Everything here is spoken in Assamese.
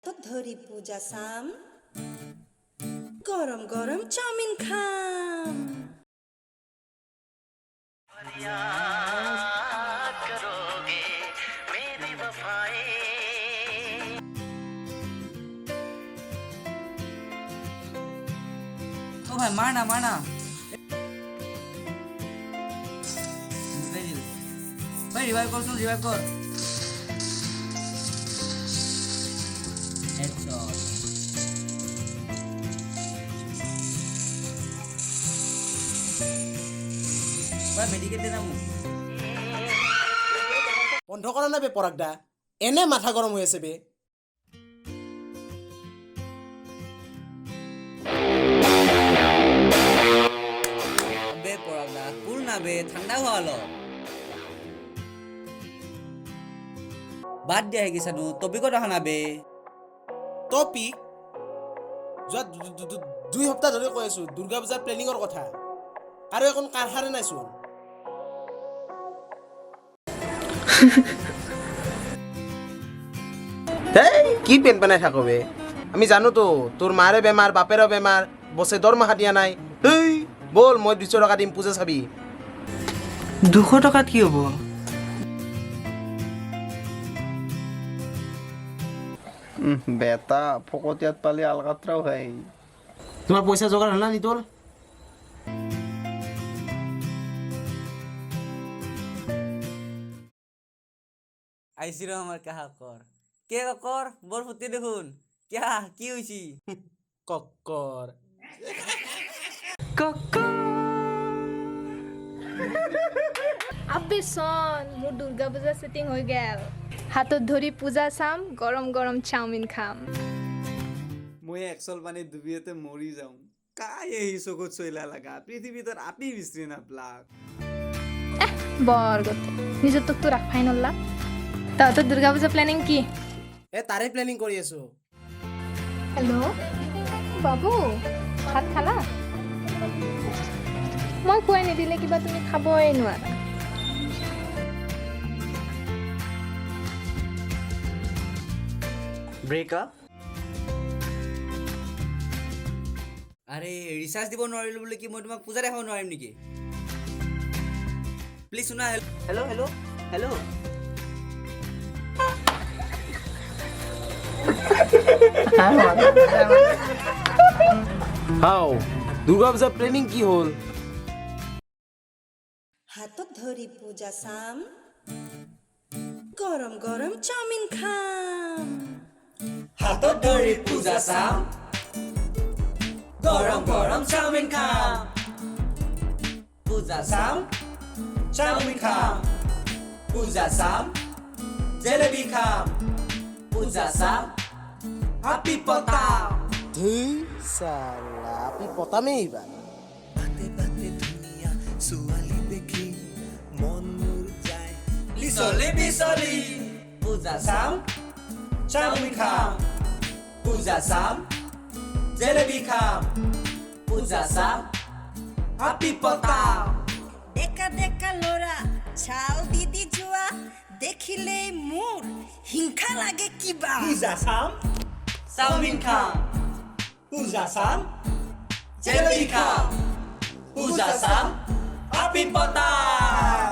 তো ধরি পূজা সাম গরম গরম চাউমিন খাম याद करोगे मेरी वफाएं ও ভাই মার না ভাই রিভাইভ কর হেডশট ভাই মেডিকেল দে নামু বন্ধ কৰা না বে পৰাগদা এনে মাথা গৰম হৈ আছে বে বে পড়াগদা কুল না বে ঠান্ডা হলো বাদ দিয়া গেছে নু টপিকত দেখা না বে টপিক যোৱা 2 সপ্তাহ ধৰি কৈ আছো দুৰ্গা পূজাৰ প্লেনিঙৰ কথা আৰু এখন কাৰহাৰে নাইচোন কি পেন পেনাই থাকো বে আমি জানো তো তোৰ মাৰে বেমাৰ বাপেৰো বেমাৰ বছে দৰমহা দিয়া নাই বল মই 200 টকা দিম পূজা চাবি 200 টকাত কি হ'ব বেটা ফকতিয়াত পালি আলকাত্ৰাও হয় তোমাৰ পইচা যোগাৰ হ'ল না নিতল আইছি ৰ আমাৰ কাহা কৰ কে কৰ বল ফুটি দেখুন কিয়া কি হইছি কক্কৰ আবে সন মোর দুর্গা পূজা সেটিং হয়ে গেল হাতত ধরি পূজা চাম গরম গরম চাউমিন খাম মই একচল পানী ডুবিয়েতে মৰি যাওঁ কাই এই চকুত চইলা লাগা পৃথিৱীত আপি বিচৰি নাপলাক বৰ গতে নিজেৰ তোক তো ৰাখাই নল্লা তা তো দুৰ্গা পূজা প্ল্যানিং কি তাৰে প্লেনিং কৰি আছো হ্যালো বাবু ভাত খালা মই খুৱাই নিদিলে কিবা তুমি খাবই নোৱাৰা ব্ৰেকআপ আৰে ৰিচাৰ্জ দিব নোৱাৰিলো বুলি কি মই তোমাক পূজা দেখাব নোৱাৰিম নেকি প্লিজ শুনা হেল্ল' হেল্ল' হেল্ল' হাও দুৰ্গা পূজাৰ প্লেনিং কি হ'ল হাতত ধৰি পূজা সাম গৰম গৰম চাউমিন খাম হাতত ধৰি পূজা চাম গৰম গৰম চাউমিন খাম পূজা চাম চাউমিন খাম পূজা চাম জেলেবি খাম পূজা চাম হাপি পতাম ধুই চালা আপনি পতামেই এইবাৰ বিচলি বিচলি পূজা চাম চাউমিন খাম পূজা চাম জেলেবি খাম পূজা চাম হাপি পতাম ডেকা ডেকা লৰা চাল দিদি যোৱা দেখিলেই মোৰ হিংসা লাগে কিবা পূজা চাম চাউমিন খাম পূজা চাম জেলেবি খাম পূজা চাম হাপি পতাম